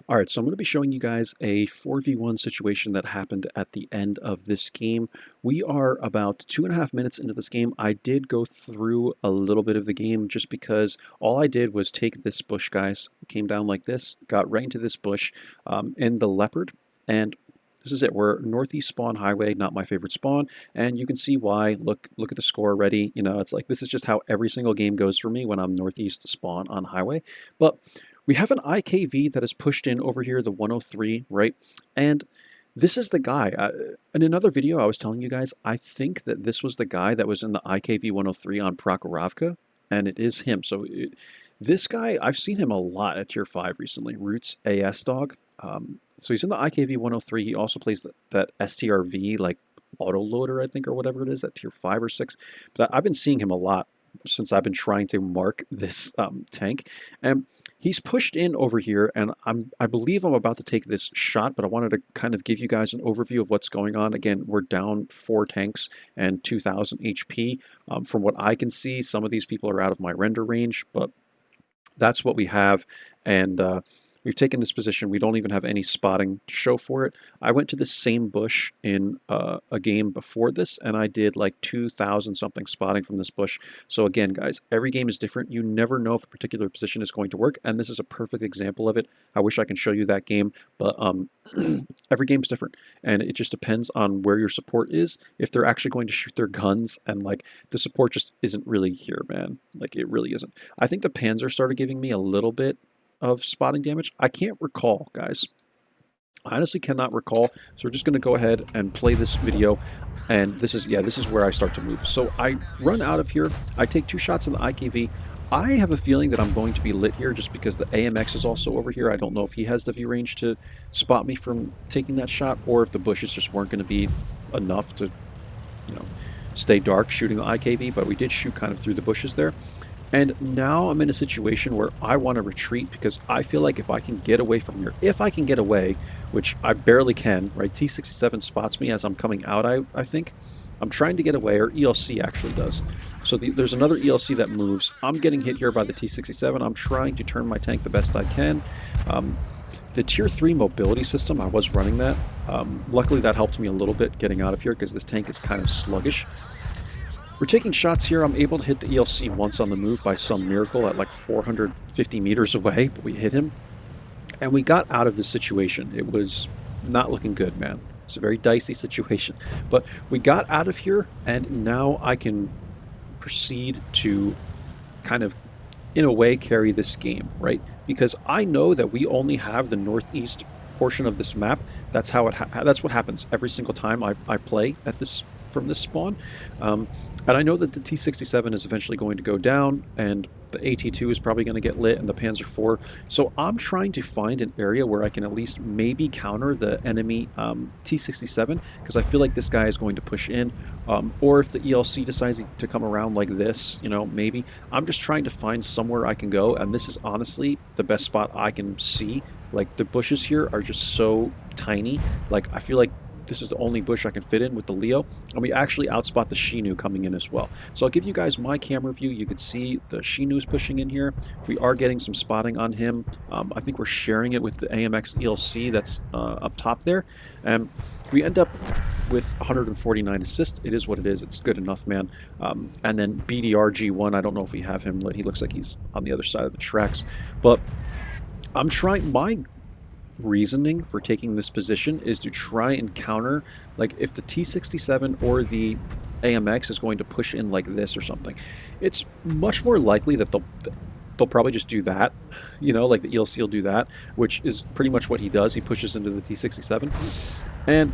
All right, so I'm going to be showing you guys a 4v1 situation that happened at the end of this game. We are about 2.5 minutes into this game. I did go through a little bit of the game just because all I did was take this bush, guys. Came down like this, got right into this bush in the leopard, and this is it. We're northeast spawn highway, not my favorite spawn, and you can see why. Look at the score already. You know, it's like this is just how every single game goes for me when I'm northeast spawn on highway. But we have an IKV that is pushed in over here, the 103, right? And this is the guy. In another video, I was telling you guys, I think that this was the guy that was in the IKV 103 on Prokhorovka, and it is him. This guy, I've seen him a lot at Tier 5 recently, Roots AS Dog. So he's in the IKV 103. He also plays that STRV, like autoloader, I think, or whatever it is, at Tier 5 or 6. But I've been seeing him a lot since I've been trying to mark this tank. And he's pushed in over here, and I believe I'm about to take this shot, but I wanted to kind of give you guys an overview of what's going on. Again, we're down 4 tanks and 2,000 HP. From what I can see, some of these people are out of my render range, but that's what we have. And we've taken this position. We don't even have any spotting to show for it. I went to the same bush in a game before this, and I did like 2,000 something spotting from this bush. So again, guys, every game is different. You never know if a particular position is going to work, and this is a perfect example of it. I wish I can show you that game, but every game is different, and it just depends on where your support is, if they're actually going to shoot their guns, and like the support just isn't really here, man. Like it really isn't. I think the Panzer started giving me a little bit of spotting damage. I can't recall, guys. I honestly cannot recall. So we're just going to go ahead and play this video. And this is where I start to move. So I run out of here. I take 2 shots in the IKV. I have a feeling that I'm going to be lit here just because the AMX is also over here. I don't know if he has the view range to spot me from taking that shot, or if the bushes just weren't going to be enough to, you know, stay dark shooting the IKV, but we did shoot kind of through the bushes there. And now I'm in a situation where I want to retreat because I feel like if I can get away from here, if I can get away, which I barely can, right? T67 spots me as I'm coming out, I think. I'm trying to get away, or ELC actually does. So there's another ELC that moves. I'm getting hit here by the T67. I'm trying to turn my tank the best I can. The Tier 3 mobility system, I was running that. Luckily, that helped me a little bit getting out of here because this tank is kind of sluggish. We're taking shots here. I'm able to hit the ELC once on the move by some miracle at like 450 meters away, but we hit him. And we got out of this situation. It was not looking good, man. It's a very dicey situation. But we got out of here, and now I can proceed to kind of, in a way, carry this game, right? Because I know that we only have the northeast portion of this map. That's how that's what happens every single time I play at this from this spawn. And I know that the T67 is eventually going to go down, and the AT2 is probably going to get lit, and the Panzer IV. So I'm trying to find an area where I can at least maybe counter the enemy T67, because I feel like this guy is going to push in. Or if the ELC decides to come around like this, you know, maybe. I'm just trying to find somewhere I can go, and this is honestly the best spot I can see. Like, the bushes here are just so tiny. Like, I feel like this is the only bush I can fit in with the Leo, and we actually outspot the Shinu coming in as well. So I'll give you guys my camera view. You can see the Shinu's pushing in here. We are getting some spotting on him. I think we're sharing it with the AMX ELC that's up top there, and we end up with 149 assists. It is what it is. It's good enough, man. And then BDRG1, I don't know if we have him lit. He looks like he's on the other side of the tracks, but I'm trying. My reasoning for taking this position is to try and counter, like, if the T67 or the AMX is going to push in like this or something, it's much more likely that they'll probably just do that, you know, like the ELC will do that, which is pretty much what he does. He pushes into the T67, and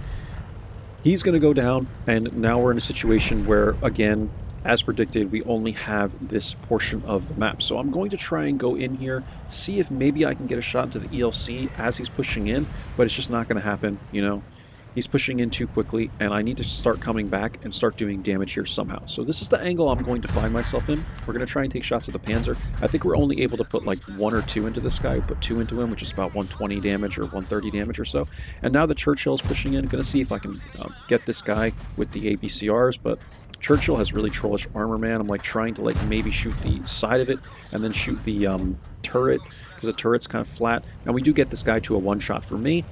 he's going to go down, and now we're in a situation where, again, as predicted, we only have this portion of the map. So I'm going to try and go in here, see if maybe I can get a shot into the ELC as he's pushing in, but it's just not going to happen, you know. He's pushing in too quickly, and I need to start coming back and start doing damage here somehow. So this is the angle I'm going to find myself in. We're going to try and take shots at the Panzer. I think we're only able to put like 1 or 2 into this guy. We put 2 into him, which is about 120 damage or 130 damage or so. And now the Churchill's pushing in. I'm going to see if I can get this guy with the ABCRs, but Churchill has really trollish armor, man. I'm like trying to like maybe shoot the side of it and then shoot the turret, because the turret's kind of flat. And we do get this guy to a one-shot for me.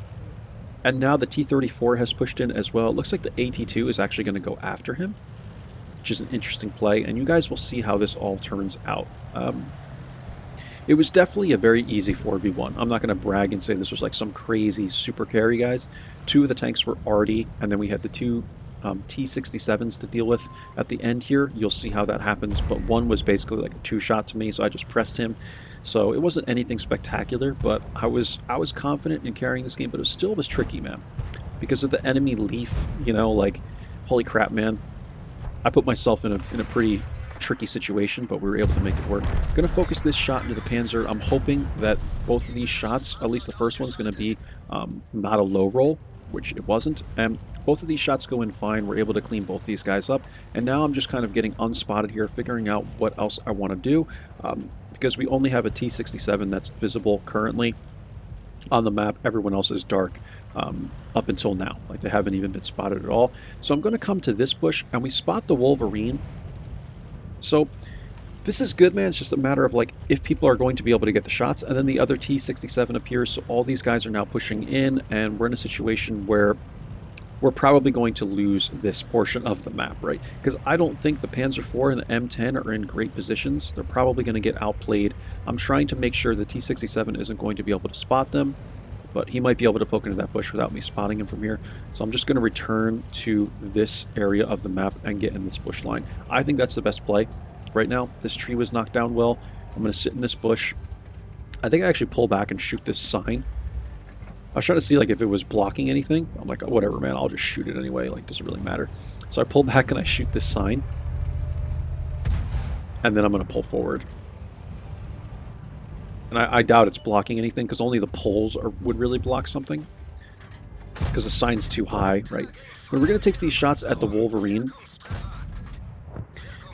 And now the T-34 has pushed in as well. It looks like the AT-2 is actually going to go after him, which is an interesting play. And you guys will see how this all turns out. It was definitely a very easy 4v1. I'm not going to brag and say this was like some crazy super carry, guys. 2 of the tanks were arty, and then we had the 2 T-67s to deal with at the end here. You'll see how that happens, but one was basically like a 2-shot to me, so I just pressed him. So it wasn't anything spectacular, but I was confident in carrying this game, but it still was tricky, man. Because of the enemy leaf, you know, like, holy crap, man. I put myself in a pretty tricky situation, but we were able to make it work. I'm going to focus this shot into the Panzer. I'm hoping that both of these shots, at least the first one's going to be not a low roll, which it wasn't, and both of these shots go in fine. We're able to clean both these guys up, and now I'm just kind of getting unspotted here, figuring out what else I want to do, because we only have a T-67 that's visible currently on the map. Everyone else is dark up until now. Like, they haven't even been spotted at all. So I'm going to come to this bush, and we spot the Wolverine. So this is good, man. It's just a matter of like if people are going to be able to get the shots, and then the other T-67 appears. So all these guys are now pushing in, and we're in a situation where we're probably going to lose this portion of the map, right? Because I don't think the Panzer IV and the M10 are in great positions. They're probably going to get outplayed. I'm trying to make sure the T-67 isn't going to be able to spot them, but he might be able to poke into that bush without me spotting him from here. So I'm just going to return to this area of the map and get in this bush line. I think that's the best play right now. This tree was knocked down well. I'm going to sit in this bush. I think I actually pull back and shoot this sign. I was trying to see like if it was blocking anything. I'm like, oh, whatever, man. I'll just shoot it anyway. Like, doesn't really matter. So I pull back and I shoot this sign. And then I'm going to pull forward. And I doubt it's blocking anything, because only the poles would really block something. Because the sign's too high, right? But we're going to take these shots at the Wolverine.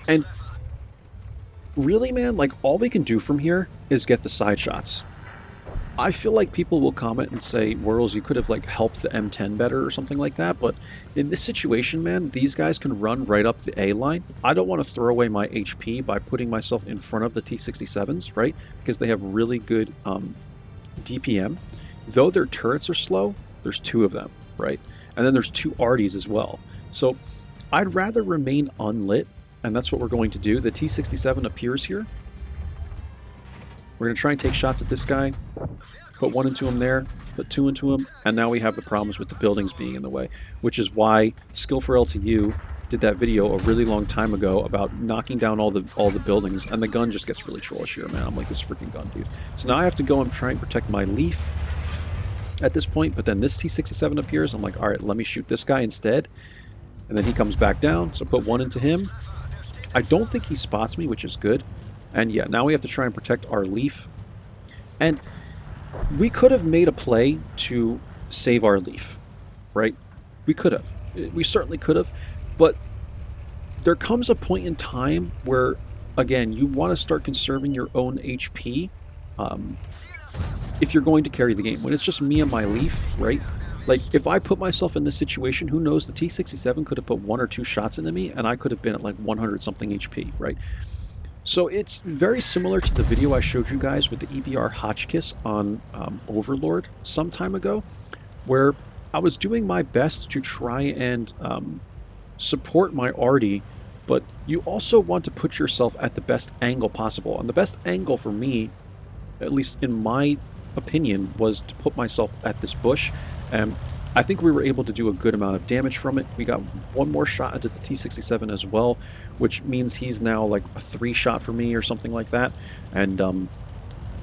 And really, man, like, all we can do from here is get the side shots. I feel like people will comment and say, Whirls, you could have, like, helped the M10 better or something like that, but in this situation, man, these guys can run right up the A line. I don't want to throw away my HP by putting myself in front of the T-67s, right? Because they have really good DPM. Though their turrets are slow, there's 2 of them, right? And then there's 2 arties as well. So I'd rather remain unlit, and that's what we're going to do. The T-67 appears here. We're going to try and take shots at this guy. Put 1 into him there, put 2 into him, and now we have the problems with the buildings being in the way, which is why Skill for LTU did that video a really long time ago about knocking down all the buildings, and the gun just gets really trollish here, man. I'm like, this freaking gun, dude. So now I have to go and try and protect my leaf at this point, but then this T-67 appears. I'm like, all right, let me shoot this guy instead, and then he comes back down, so put 1 into him. I don't think he spots me, which is good. And yeah, now we have to try and protect our leaf. And we could have made a play to save our leaf, right? We could have. We certainly could have. But there comes a point in time where, again, you want to start conserving your own HP if you're going to carry the game. When it's just me and my leaf, right? Like, if I put myself in this situation, who knows, the T-67 could have put 1 or 2 shots into me, and I could have been at like 100-something HP, right? So it's very similar to the video I showed you guys with the EBR Hotchkiss on Overlord some time ago, where I was doing my best to try and support my arty, but you also want to put yourself at the best angle possible. And the best angle for me, at least in my opinion, was to put myself at this bush. And I think we were able to do a good amount of damage from it. We got 1 more shot into the T-67 as well, which means he's now like a 3-shot for me or something like that. And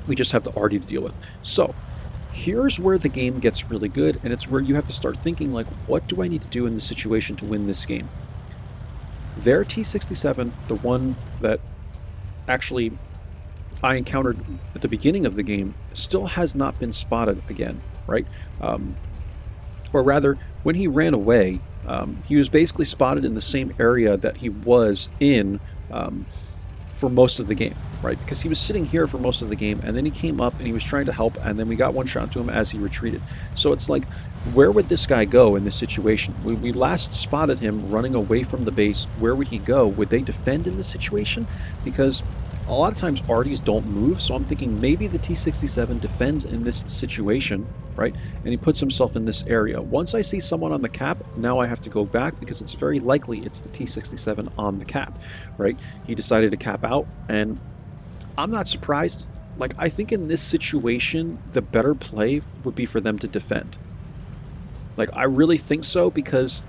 we just have the arty to deal with. So here's where the game gets really good, and it's where you have to start thinking, like, what do I need to do in this situation to win this game? Their T-67, the one that actually I encountered at the beginning of the game, still has not been spotted again, right? Or rather, when he ran away, he was basically spotted in the same area that he was in for most of the game, right? Because he was sitting here for most of the game, and then he came up and he was trying to help, and then we got one shot to him as he retreated. So it's like, where would this guy go in this situation? We last spotted him running away from the base. Where would he go? Would they defend in this situation? Because a lot of times arties don't move, so I'm thinking maybe the T-67 defends in this situation, right? And he puts himself in this area. Once I see someone on the cap, now I have to go back because it's very likely it's the T-67 on the cap, right? He decided to cap out, and I'm not surprised. Like, I think in this situation, the better play would be for them to defend. Like, I really think so, because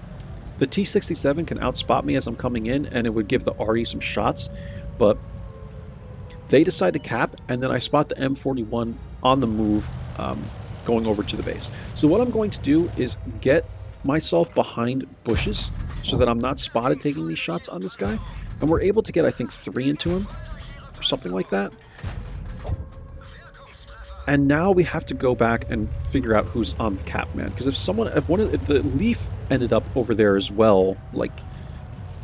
the T-67 can outspot me as I'm coming in, and it would give the arty some shots, but they decide to cap, and then I spot the M41 on the move, going over to the base. So what I'm going to do is get myself behind bushes so that I'm not spotted taking these shots on this guy. And we're able to get, I think, 3 into him, or something like that. And now we have to go back and figure out who's on the cap, man. Because if the Leaf ended up over there as well, like,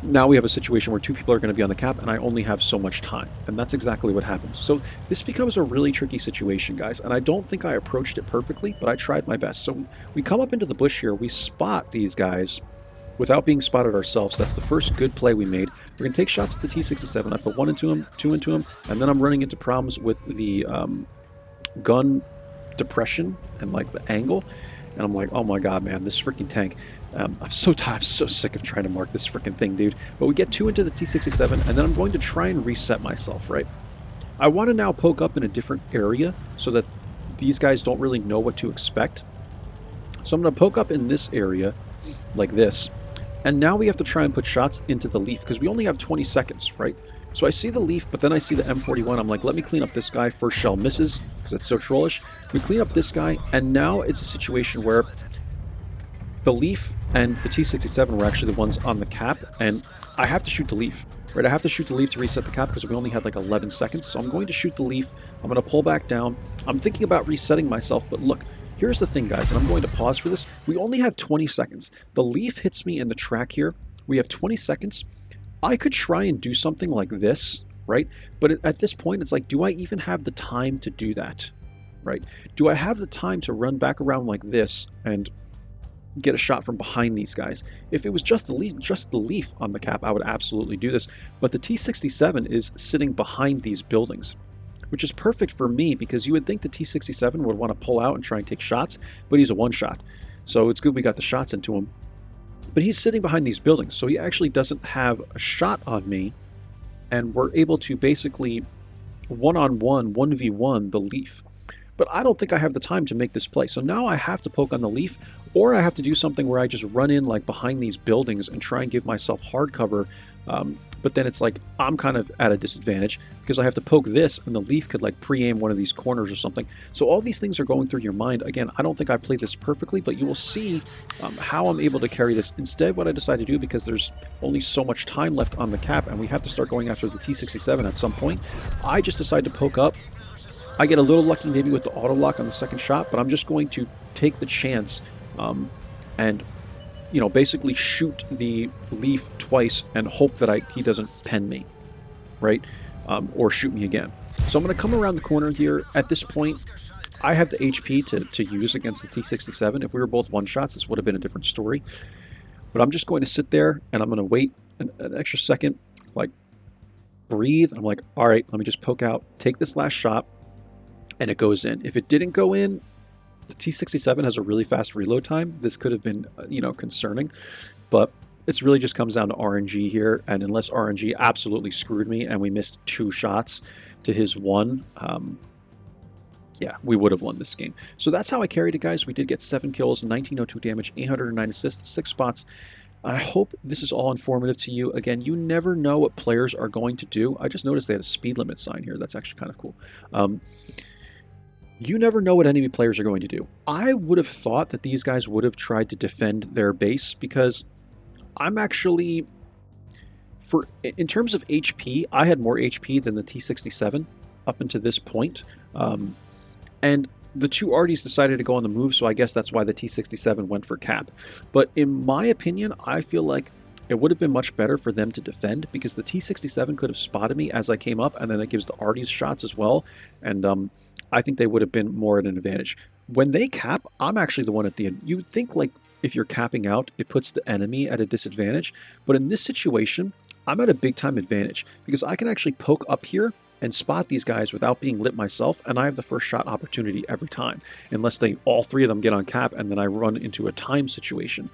now we have a situation where 2 people are going to be on the cap, and I only have so much time. And that's exactly what happens. So this becomes a really tricky situation, guys. And I don't think I approached it perfectly, but I tried my best. So we come up into the bush here. We spot these guys without being spotted ourselves. That's the first good play we made. We're going to take shots at the T-67. I put 1 into him, 2 into him, and then I'm running into problems with the gun depression and, like, the angle. And I'm like, oh my god, man, this freaking tank. I'm so tired. I'm so sick of trying to mark this freaking thing, dude. But we get 2 into the T-67, and then I'm going to try and reset myself, right? I want to now poke up in a different area so that these guys don't really know what to expect. So I'm going to poke up in this area, like this. And now we have to try and put shots into the Leaf, because we only have 20 seconds, right? So I see the Leaf, but then I see the M41. I'm like, let me clean up this guy. First shell misses, because it's so trollish. We clean up this guy, and now it's a situation where the Leaf and the T-67 were actually the ones on the cap, and I have to shoot the Leaf, right? I have to shoot the Leaf to reset the cap because we only had like 11 seconds, so I'm going to shoot the Leaf. I'm going to pull back down. I'm thinking about resetting myself, but look, here's the thing, guys, and I'm going to pause for this. We only have 20 seconds. The Leaf hits me in the track here. We have 20 seconds. I could try and do something like this, right? But at this point, it's like, do I even have the time to do that, right? Do I have the time to run back around like this and get a shot from behind these guys? If it was just the Leaf on the cap, I would absolutely do this. But the T-67 is sitting behind these buildings, which is perfect for me, because you would think the T-67 would want to pull out and try and take shots, but he's a one-shot. So it's good we got the shots into him. But he's sitting behind these buildings, so he actually doesn't have a shot on me, and we're able to basically one-on-one, 1v1 the Leaf. But I don't think I have the time to make this play. So now I have to poke on the Leaf, or I have to do something where I just run in like behind these buildings and try and give myself hard cover. But then it's like I'm kind of at a disadvantage because I have to poke this, and the Leaf could like pre-aim one of these corners or something. So all these things are going through your mind. Again, I don't think I played this perfectly, but you will see how I'm able to carry this. Instead, what I decide to do, because there's only so much time left on the cap and we have to start going after the T-67 at some point, I just decide to poke up. I get a little lucky maybe with the auto lock on the second shot, but I'm just going to take the chance and, you know, basically shoot the Leaf twice and hope that he doesn't pen me, right? Or shoot me again. So I'm going to come around the corner here. At this point, I have the HP to use against the T-67. If we were both one-shots, this would have been a different story. But I'm just going to sit there, and I'm going to wait an extra second, like, breathe. I'm like, all right, let me just poke out, take this last shot, and it goes in. If it didn't go in, the T-67 has a really fast reload time. This could have been, you know, concerning, but it really just comes down to RNG here. And unless RNG absolutely screwed me and we missed 2 shots to his 1, yeah, we would have won this game. So that's how I carried it, guys. We did get 7 kills, 1902 damage, 809 assists, 6 spots. I hope this is all informative to you. Again, you never know what players are going to do. I just noticed they had a speed limit sign here. That's actually kind of cool. You never know what enemy players are going to do. I would have thought that these guys would have tried to defend their base, because I'm actually, in terms of HP, I had more HP than the T-67 up until this point. And the 2 arties decided to go on the move, so I guess that's why the T-67 went for cap. But in my opinion, I feel like it would have been much better for them to defend, because the T-67 could have spotted me as I came up, and then it gives the arties shots as well, and I think they would have been more at an advantage. When they cap, I'm actually the one at the end. You think, like, if you're capping out, it puts the enemy at a disadvantage, but in this situation, I'm at a big-time advantage, because I can actually poke up here and spot these guys without being lit myself, and I have the first shot opportunity every time, unless all three of them get on cap, and then I run into a time situation.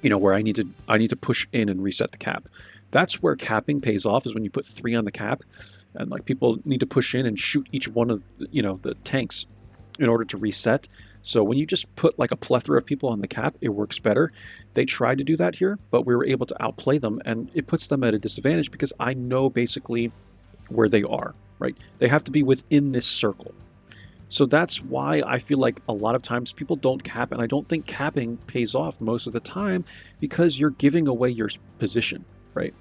You know, where I need to push in and reset the cap. That's where capping pays off, is when you put 3 on the cap, and like people need to push in and shoot each one of, you know, the tanks in order to reset. So when you just put like a plethora of people on the cap, it works better. They tried to do that here, but we were able to outplay them, and it puts them at a disadvantage because I know basically where they are, right? They have to be within this circle. So that's why I feel like a lot of times people don't cap, and I don't think capping pays off most of the time, because you're giving away your position, right?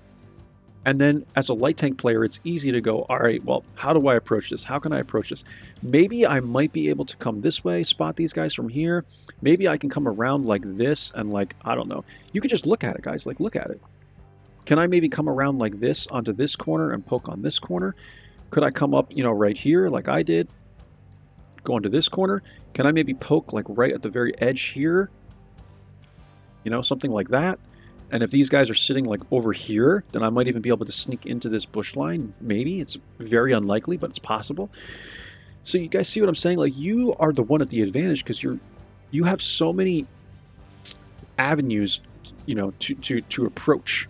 And then as a light tank player, it's easy to go, all right, well, how do I approach this? How can I approach this? Maybe I might be able to come this way, spot these guys from here. Maybe I can come around like this, and like, I don't know. You could just look at it, guys, like look at it. Can I maybe come around like this onto this corner and poke on this corner? Could I come up, you know, right here like I did? Go into this corner. Can I maybe poke like right at the very edge here? You know, something like that. And if these guys are sitting like over here, then I might even be able to sneak into this bush line. Maybe. It's very unlikely, but it's possible. So you guys see what I'm saying? Like, you are the one at the advantage, because you have so many avenues, you know, to approach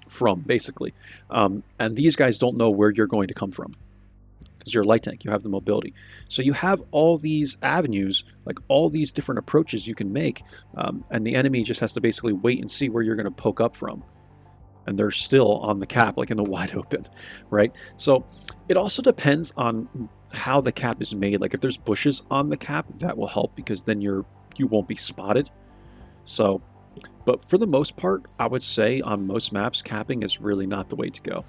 from, basically. And these guys don't know where you're going to come from, because you're a light tank, you have the mobility. So you have all these avenues, like all these different approaches you can make, and the enemy just has to basically wait and see where you're going to poke up from. And they're still on the cap, like in the wide open, right? So it also depends on how the cap is made. Like if there's bushes on the cap, that will help, because then you won't be spotted. So, but for the most part, I would say on most maps, capping is really not the way to go.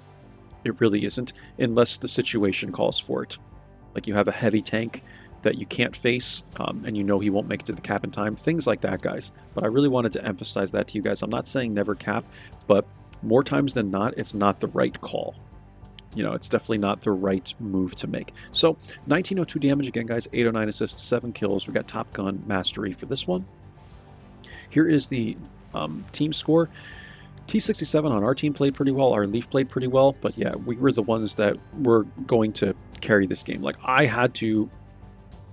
It really isn't, unless the situation calls for it. Like you have a heavy tank that you can't face, and you know he won't make it to the cap in time. Things like that, guys. But I really wanted to emphasize that to you guys. I'm not saying never cap, but more times than not, it's not the right call. You know, it's definitely not the right move to make. So 1902 damage again, guys. 809 assists, 7 kills. We got Top Gun Mastery for this one. Here is the team score. T-67 on our team played pretty well. Our Leaf played pretty well. But yeah, we were the ones that were going to carry this game. Like, I had to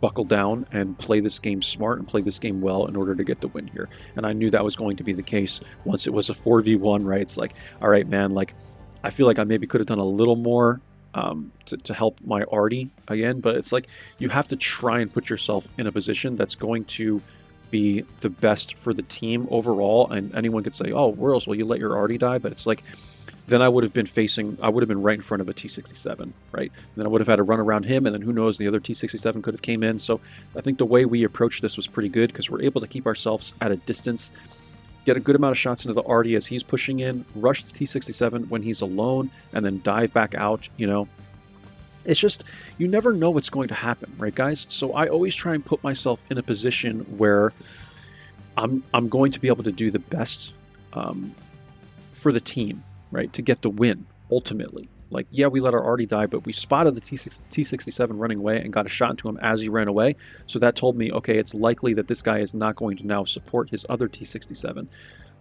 buckle down and play this game smart and play this game well in order to get the win here. And I knew that was going to be the case once it was a 4v1, right? It's like, all right, man, like, I feel like I maybe could have done a little more to help my arty again. But it's like, you have to try and put yourself in a position that's going to be the best for the team overall. And anyone could say, oh, Whirls, well, you let your arty die. But it's like, then I would have been right in front of a T-67, right? And then I would have had to run around him, and then who knows, the other T-67 could have came in. So I think the way we approached this was pretty good, because we're able to keep ourselves at a distance, get a good amount of shots into the arty as he's pushing in, rush the T-67 when he's alone, and then dive back out, you know. It's just, you never know what's going to happen, right, guys? So I always try and put myself in a position where I'm going to be able to do the best for the team, right, to get the win, ultimately. Like, yeah, we let our arty die, but we spotted the T-67 running away and got a shot into him as he ran away. So that told me, okay, it's likely that this guy is not going to now support his other T-67.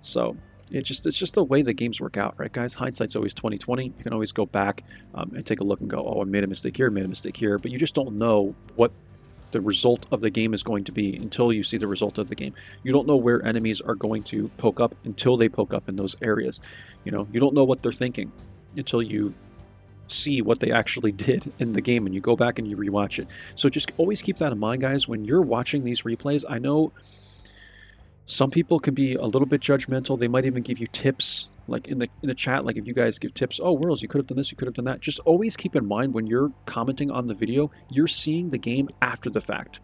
So it's just the way the games work out, right, guys? Hindsight's always 20/20. You can always go back and take a look and go, oh, I made a mistake here, made a mistake here. But you just don't know what the result of the game is going to be until you see the result of the game. You don't know where enemies are going to poke up until they poke up in those areas. You know, you don't know what they're thinking until you see what they actually did in the game and you go back and you rewatch it. So just always keep that in mind, guys, when you're watching these replays. I know some people can be a little bit judgmental. They might even give you tips, like in the chat, like if you guys give tips, oh, Whirls, you could have done this, you could have done that. Just always keep in mind when you're commenting on the video, you're seeing the game after the fact.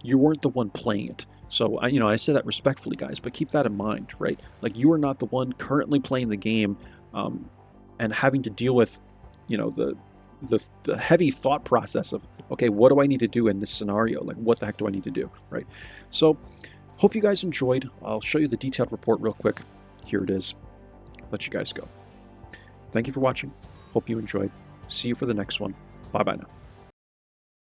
You weren't the one playing it. So, I say that respectfully, guys, but keep that in mind, right? Like, you are not the one currently playing the game and having to deal with, the heavy thought process of, okay, what do I need to do in this scenario? Like, what the heck do I need to do, right? So, hope you guys enjoyed. I'll show you the detailed report real quick here it is. Let you guys go. Thank you for watching. Hope you enjoyed. See you for the next one. Bye-bye now.